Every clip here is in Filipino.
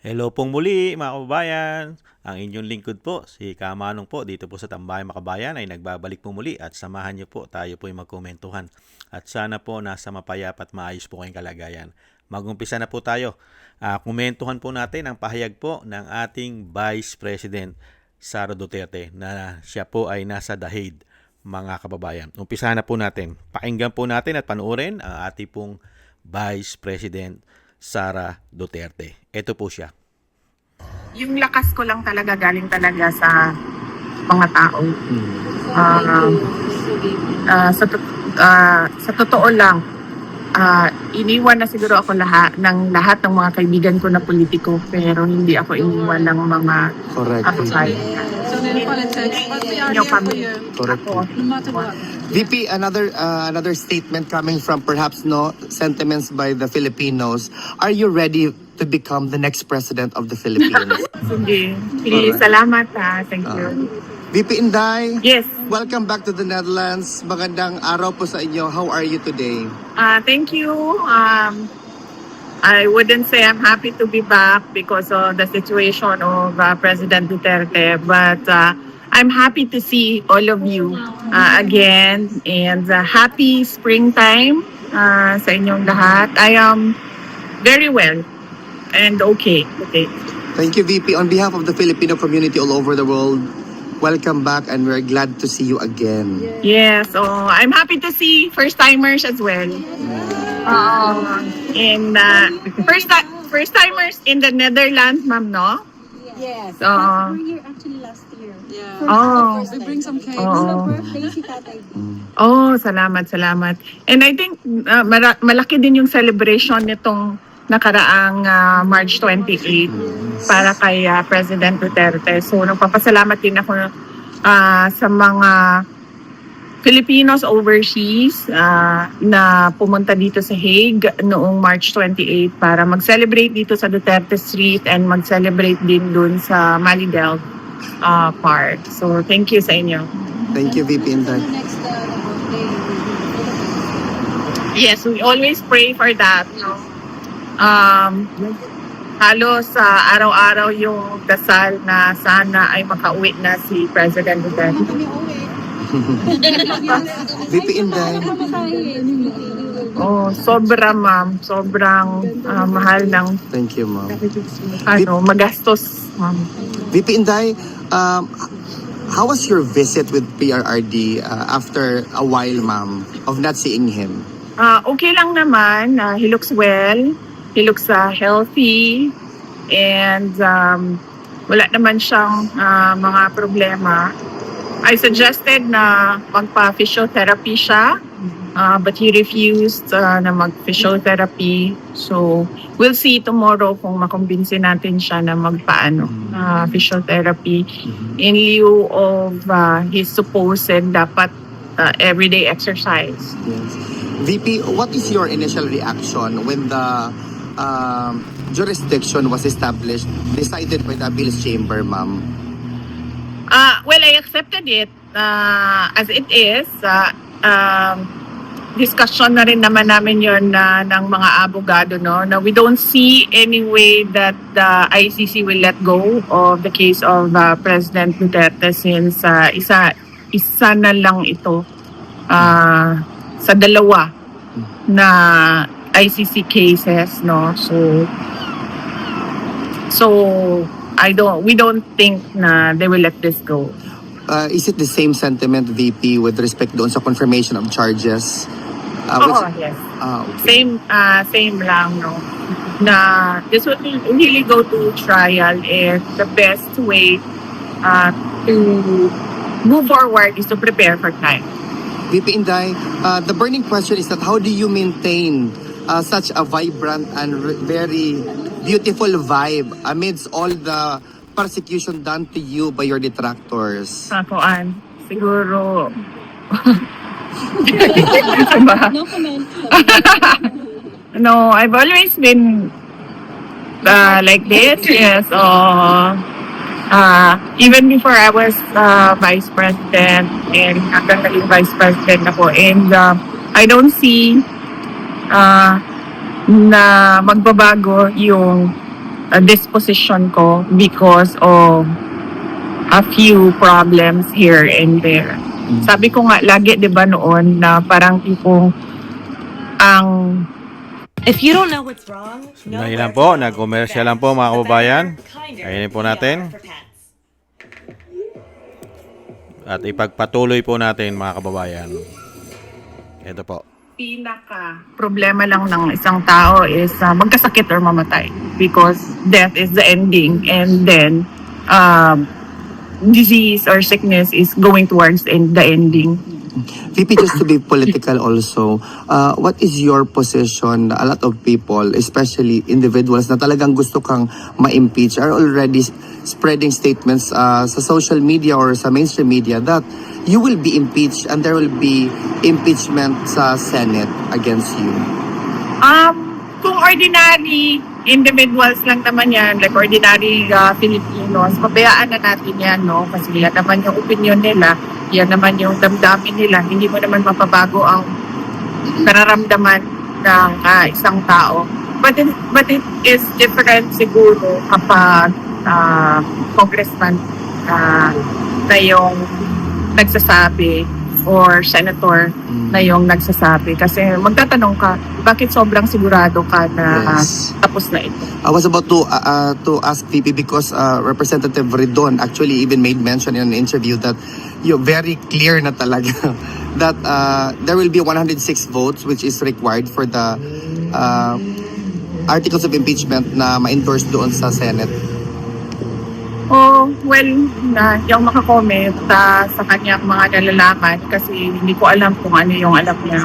Hello pong muli mga kababayan. Ang inyong lingkod po, si Kamanong po dito po sa Tambayan Makabayan ay nagbabalik po muli at samahan niyo po tayo po ay magkomentuhan. At sana po nasa mapayapa at maayos po kayong kalagayan. Magumpisa na po tayo. Komentuhan po natin ang pahayag po ng ating Vice President Sara Duterte na siya po ay nasa The Hague, mga kababayan. Umpisahan na po natin. Pakinggan po natin at panuorin ang ating pong Vice President Sara Duterte. Ito po siya. Yung lakas ko lang talaga galing talaga sa mga tao. Ah, sa totoo lang, iniwan na siguro ako lahat ng mga kaibigan ko na politiko, pero hindi ako iniwan ng mga Correct. outside. So then politics, but we are here for you. Correct. Ako, No matter what. VP, another statement coming from perhaps sentiments by the Filipinos. Are you ready to become the next president of the Philippines? sige. Sige, salamat ha. Thank you. VP Inday, Yes. welcome back to the Netherlands. Magandang araw po sa inyo. How are you today? Thank you. I wouldn't say I'm happy to be back because of the situation of President Duterte, but I'm happy to see all of you again, and happy springtime sa inyong lahat. I am very well and okay. Thank you, VP. On behalf of the Filipino community all over the world, welcome back and we're glad to see you again. Yes, so I'm happy to see first-timers as well. And first-timers in the Netherlands, ma'am, no? Yes. So, We were here actually last year. Yeah. Oh. We bring some cakes. Oh. Birthday si Tatay D. Oh, salamat. And I think malaki din yung celebration nitong nakaraang March 28 para kay President Duterte. So, nagpapasalamat din ako sa mga Filipinos overseas na pumunta dito sa Hague noong March 28 para mag-celebrate dito sa Duterte Street and mag-celebrate din dun sa Malidel Park. So, thank you sa inyo. Thank you, VP Inday. Next birthday. Yes, we always pray for that. No? Halos araw-araw yung dasal na sana ay makauwi na si President Duterte. Kami uwi. VP Inday. Oh, ma'am. Sobrang mahal ng Thank you, ma'am. magastos, ma'am. VP Inday, how was your visit with PRRD after a while, ma'am, of not seeing him? Okay lang naman. He looks well. He looks healthy. And wala naman siyang mga problema. I suggested na magpa-physiotherapy siya. But he refused na mag-physiotherapy. So, we'll see tomorrow kung makumbinsi natin siya na physiotherapy in lieu of his supposed dapat everyday exercise. Yes. VP, what is your initial reaction when the jurisdiction was established, decided by the appeals chamber, ma'am? Well, I accepted it as it is. Discussion na rin naman namin yon ng mga abogado, no? Na we don't see any way that the ICC will let go of the case of President Duterte since isa na lang ito sa dalawa na ICC cases, no? So we don't think na they will let this go. Is it the same sentiment, VP, with respect doon sa confirmation of charges? Yes. Okay. Same lang, no? Na this would really go to trial, and the best way to move forward is to prepare for time. VP Inday, the burning question is that how do you maintain such a vibrant and very beautiful vibe amidst all the persecution done to you by your detractors? Siguro... No comment. No, I've always been like this. Yes. Even before I was vice president, and hanggang naging vice president ako, and I don't see na magbabago yung disposition ko because of a few problems here and there. Sabi ko nga lagi 'di ba noon na parang tipong ang If you don't know what's wrong, Sandali lang po, nag-commercial lang po mga kababayan. Ayun po natin. At ipagpatuloy po natin mga kababayan. Ito po. pinaka problema lang ng isang tao is magkasakit or mamatay because death is the ending and then disease or sickness is going towards the ending. VP, just to be political also, what is your position? A lot of people, especially individuals na talagang gusto kang ma-impeach are already spreading statements sa social media or sa mainstream media that you will be impeached and there will be impeachment sa Senate against you. Kung ordinary individuals lang naman yan, like ordinary Filipinos, pabayaan na natin yan, no? Kasi yan naman yung opinion nila, yan naman yung damdamin nila. Hindi mo naman mapabago ang nararamdaman ng isang tao. But it is different siguro kapag congressman na yung nagsasabi or senator na yung nagsasabi. Kasi magtatanong ka, bakit sobrang sigurado ka na Yes. tapos na ito? I was about to ask VP because Representative Ridon actually even made mention in an interview that you're very clear na talaga that there will be 106 votes which is required for the articles of impeachment na ma-endorse doon sa Senate. Oh, well, hindi ako makakomment sa kanyang mga nalalaman kasi hindi ko alam kung ano yung alam niya.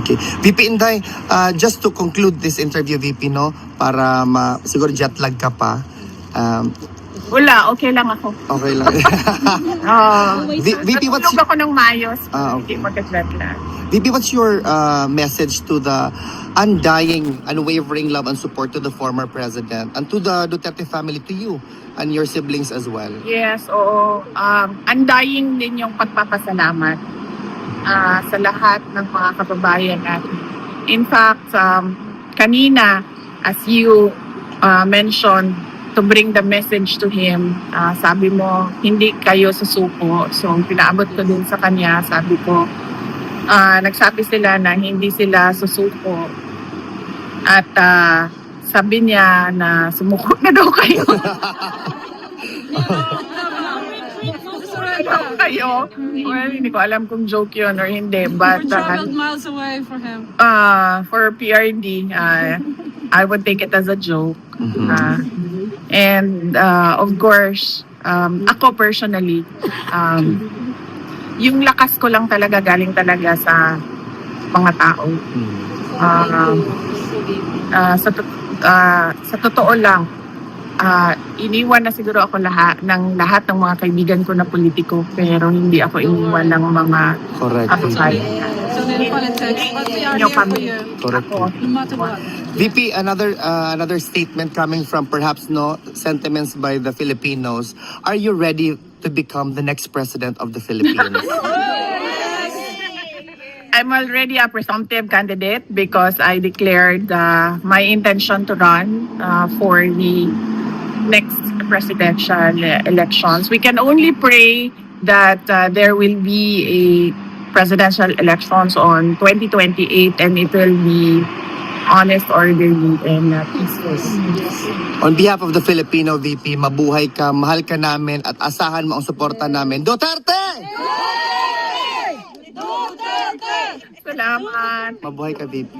Okay. VP Inday, just to conclude this interview, VP, no, para siguro jet lag ka pa. Wala, okay lang ako. Okay lang. VP, what's Natulog ako ng mayos. Okay. Hindi magka-jet lag. VP, what's your message to the undying, unwavering love and support to the former president and to the Duterte family, to you and your siblings as well? Yes, oo. Undying din yung pagpapasalamat sa lahat ng mga kababayan natin. In fact, kanina, as you mentioned, to bring the message to him, sabi mo, hindi kayo susuko. So, pinaabot ko din sa kanya, sabi ko, nagsabi sila na hindi sila susuko. At sabi niya na sumuko na daw kayo. Kayo. Well, hindi ko alam kung joke yun or hindi. But We're traveled miles away for him. for PRD, I would take it as a joke. And of course, ako personally, yung lakas ko lang talaga galing talaga sa mga tao. Sa totoo lang, iniwan na siguro ako lahat ng mga kaibigan ko na politiko, pero hindi ako iniwan ng mga Correct. kababayan. So in politics, but we are Yung here for kami. you. Correct. Ako. No matter what. VP, another statement coming from perhaps sentiments by the Filipinos. Are you ready to become the next president of the Philippines? I'm already a presumptive candidate because I declared my intention to run for the next presidential elections. We can only pray that there will be a presidential elections on 2028 and it will be honest, orderly, and peaceful. On behalf of the Filipino VP, mabuhay ka, mahal ka namin at asahan mo ang suporta namin. Duterte! Salamat. Mabuhay ka, VP.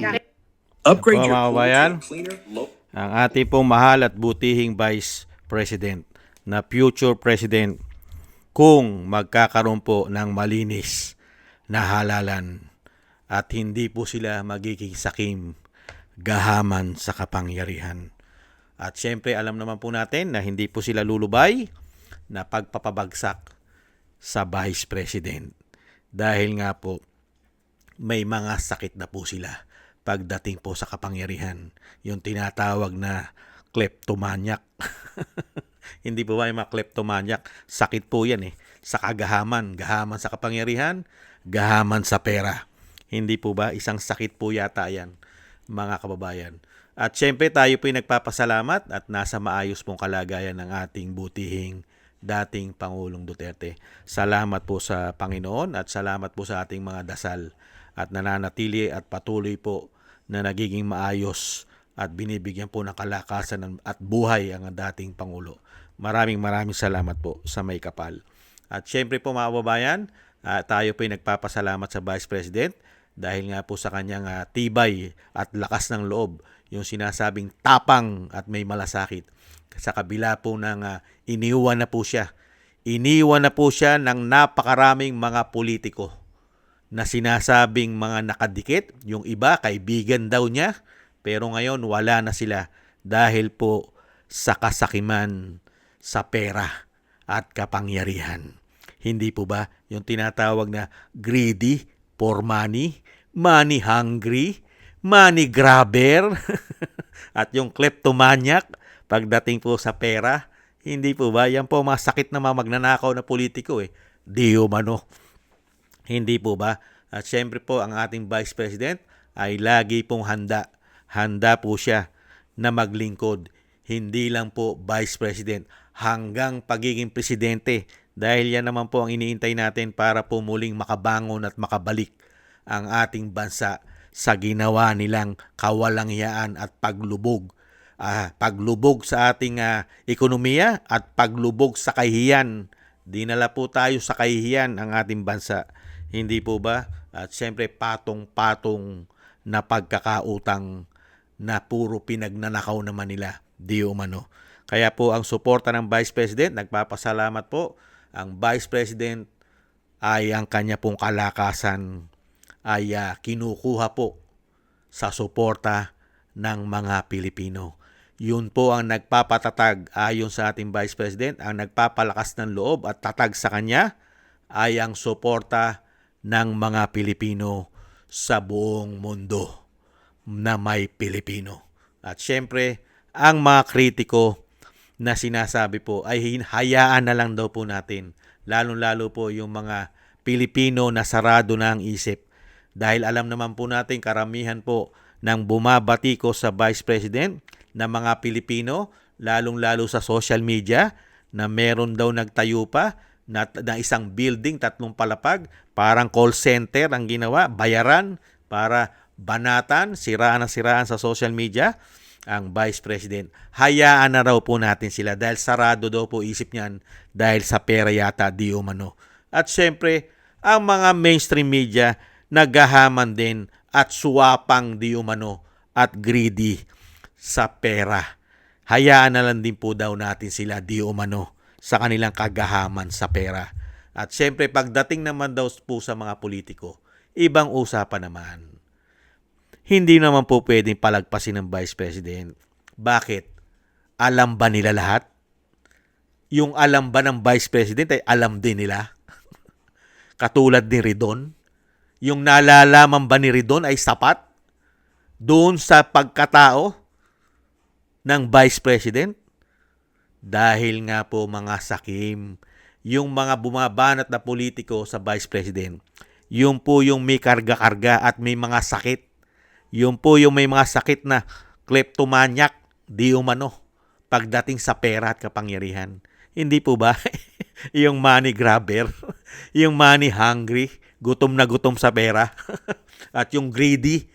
Upgrade mga kababayan, ang ating pong mahal at butihing Vice President na future President kung magkakaroon po ng malinis na halalan at hindi po sila magiging sakim gahaman sa kapangyarihan. At syempre alam naman po natin na hindi po sila lulubay na pagpapabagsak sa Vice President dahil nga po may mga sakit na po sila pagdating po sa kapangyarihan. Yung tinatawag na kleptomaniac. Hindi po ba yung mga kleptomaniac? Sakit po yan sa kagahaman. Gahaman sa kapangyarihan, gahaman sa pera. Hindi po ba? Isang sakit po yata yan, mga kababayan. At syempre tayo po'y nagpapasalamat at nasa maayos pong kalagayan ng ating butihing dating Pangulong Duterte. Salamat po sa Panginoon at salamat po sa ating mga dasal at nananatili at patuloy po na nagiging maayos at binibigyan po ng kalakasan at buhay ang dating Pangulo. Maraming salamat po sa may kapal. At syempre po mga kababayan, tayo po'y nagpapasalamat sa Vice President dahil nga po sa kanyang tibay at lakas ng loob, yung sinasabing tapang at may malasakit. Sa kabila po ng iniwan na po siya ng napakaraming mga politiko na sinasabing mga nakadikit, yung iba kaibigan daw niya, pero ngayon wala na sila dahil po sa kasakiman sa pera at kapangyarihan. Hindi po ba yung tinatawag na greedy for money, money hungry, money grabber, at yung kleptomaniac pagdating po sa pera? Hindi po ba? Yan po mga sakit na mga magnanakaw na politiko eh. Di umano. Hindi po ba? At syempre po ang ating Vice President ay lagi pong handa. Handa po siya na maglingkod. Hindi lang po Vice President, hanggang pagiging presidente. Dahil yan naman po ang iniintay natin para po muling makabangon at makabalik ang ating bansa sa ginawa nilang kawalanghiyaan at paglubog. Paglubog sa ating ekonomiya at paglubog sa kahihiyan. Dinala po tayo sa kahihiyan ang ating bansa. Hindi po ba? At siyempre patong-patong na pagkakautang na puro pinagnanakaw naman nila. Di umano. Kaya po ang suporta ng Vice President, nagpapasalamat po. Ang Vice President ay ang kanya pong kalakasan ay kinukuha po sa suporta ng mga Pilipino. Yun po ang nagpapatatag ayon sa ating Vice President, ang nagpapalakas ng loob at tatag sa kanya ay ang suporta ng mga Pilipino sa buong mundo na may Pilipino. At syempre, ang mga kritiko na sinasabi po ay hayaan na lang daw po natin, lalong-lalo po yung mga Pilipino na sarado na ang isip. Dahil alam naman po natin karamihan po ng bumabatiko sa Vice President na mga Pilipino, lalong-lalo sa social media, na meron daw nagtayo pa na isang building, 3 palapag, parang call center ang ginawa, bayaran para banatan, siraan sa social media ang Vice President. Hayaan na raw po natin sila dahil sarado daw po isip niyan dahil sa pera yata di umano. At syempre, ang mga mainstream media naghahaman din at suwapang di umano at greedy sa pera. Hayaan na lang din po daw natin sila di umano sa kanilang kagahaman sa pera. At syempre pagdating naman daw po sa mga politiko, ibang usapan naman. Hindi naman po pwedeng palagpasin ng Vice President. Bakit? Alam ba nila lahat? Yung alam ba ng Vice President ay alam din nila? Katulad ni Ridon? Yung nalalaman ba ni Ridon ay sapat doon sa pagkatao ng Vice President? Dahil nga po mga sakim, yung mga bumabanat na politiko sa Vice President, yung po yung may karga-karga at may mga sakit. Yung po yung may mga sakit na kleptomaniac, di umano, pagdating sa pera at kapangyarihan. Hindi po ba? Yung money grabber, yung money hungry, gutom na gutom sa pera, at yung greedy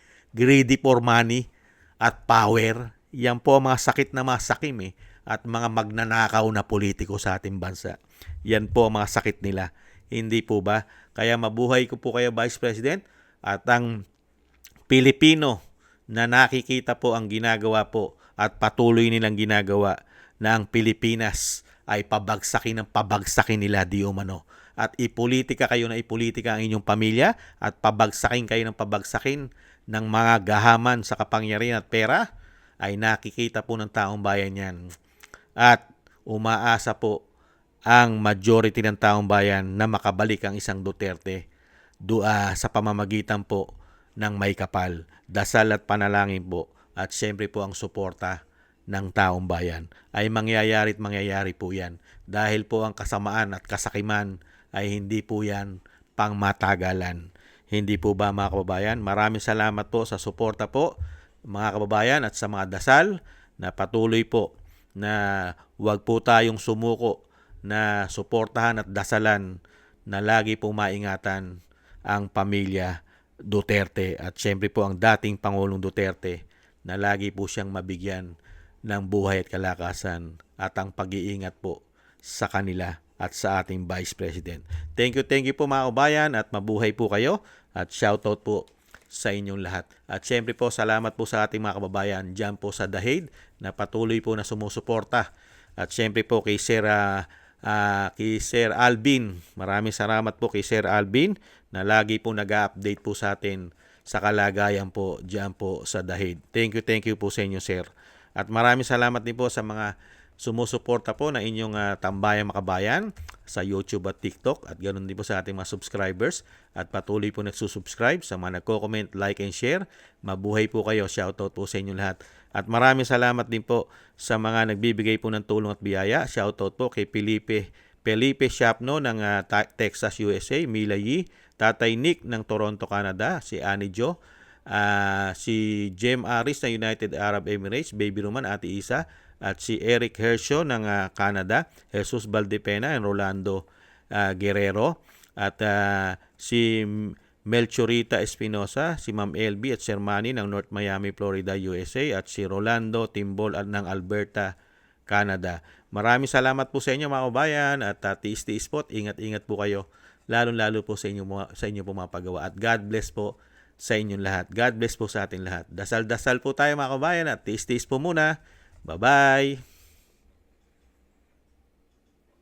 for money at power. Yan po ang mga sakit na mga sakim at mga magnanakaw na politiko sa ating bansa. Yan po ang mga sakit nila. Hindi po ba? Kaya mabuhay ko po kayo, Vice President, at ang Pilipino na nakikita po ang ginagawa po at patuloy nilang ginagawa na ang Pilipinas ay pabagsakin nila di umano. At ipolitika kayo na ipolitika ang inyong pamilya at pabagsakin kayo ng pabagsakin ng mga gahaman sa kapangyarihan at pera ay nakikita po ng taong bayan yan. At umaasa po ang majority ng taong bayan na makabalik ang isang Duterte sa pamamagitan po ng may kapal. Dasal at panalangin po at siyempre po ang suporta ng taong bayan ay mangyayari po yan. Dahil po ang kasamaan at kasakiman ay hindi po yan pangmatagalan. Hindi po ba mga kababayan? Maraming salamat po sa suporta po mga kababayan, at sa mga dasal na patuloy po na huwag po tayong sumuko na suportahan at dasalan na lagi po maingatan ang pamilya Duterte at syempre po ang dating Pangulong Duterte na lagi po siyang mabigyan ng buhay at kalakasan at ang pag-iingat po sa kanila at sa ating Vice President. Thank you po mga kabayan at mabuhay po kayo at shoutout po sa inyong lahat. At syempre po salamat po sa ating mga kababayan dyan po sa Dahid na patuloy po na sumusuporta. At syempre po kay Sir Alvin. Maraming salamat po kay Sir Alvin na lagi po nag-update po sa atin sa kalagayan po dyan po sa Dahid. Thank you po sa inyo, Sir. At maraming salamat din po sa mga sumusuporta po na inyong Tambayang Makabayan sa YouTube at TikTok at ganoon din po sa ating mga subscribers at patuloy po nagsusubscribe sa mga nagko-comment, like and share. Mabuhay po kayo. Shoutout po sa inyong lahat. At maraming salamat din po sa mga nagbibigay po ng tulong at biyaya. Shoutout po kay Felipe Shapno ng Texas, USA, Mila Yi, Tatay Nick ng Toronto, Canada, si Annie Jo, si Jem Aris ng United Arab Emirates, Baby Roman, Ate Isa, at si Eric Hersho ng Canada, Jesus Valdepena and Rolando Guerrero, at si Melchorita Espinosa, si Ma'am LB at Sir Manny ng North Miami, Florida, USA, at si Rolando Timbol ng Alberta, Canada. Maraming salamat po sa inyo mga kabayan at tiis-tiis po, ingat-ingat po kayo, lalo-lalo po sa inyo po mga paggawa. At God bless po sa inyong lahat. God bless po sa ating lahat. Dasal-dasal po tayo mga kabayan at tiis-tiis po muna. Bye-bye!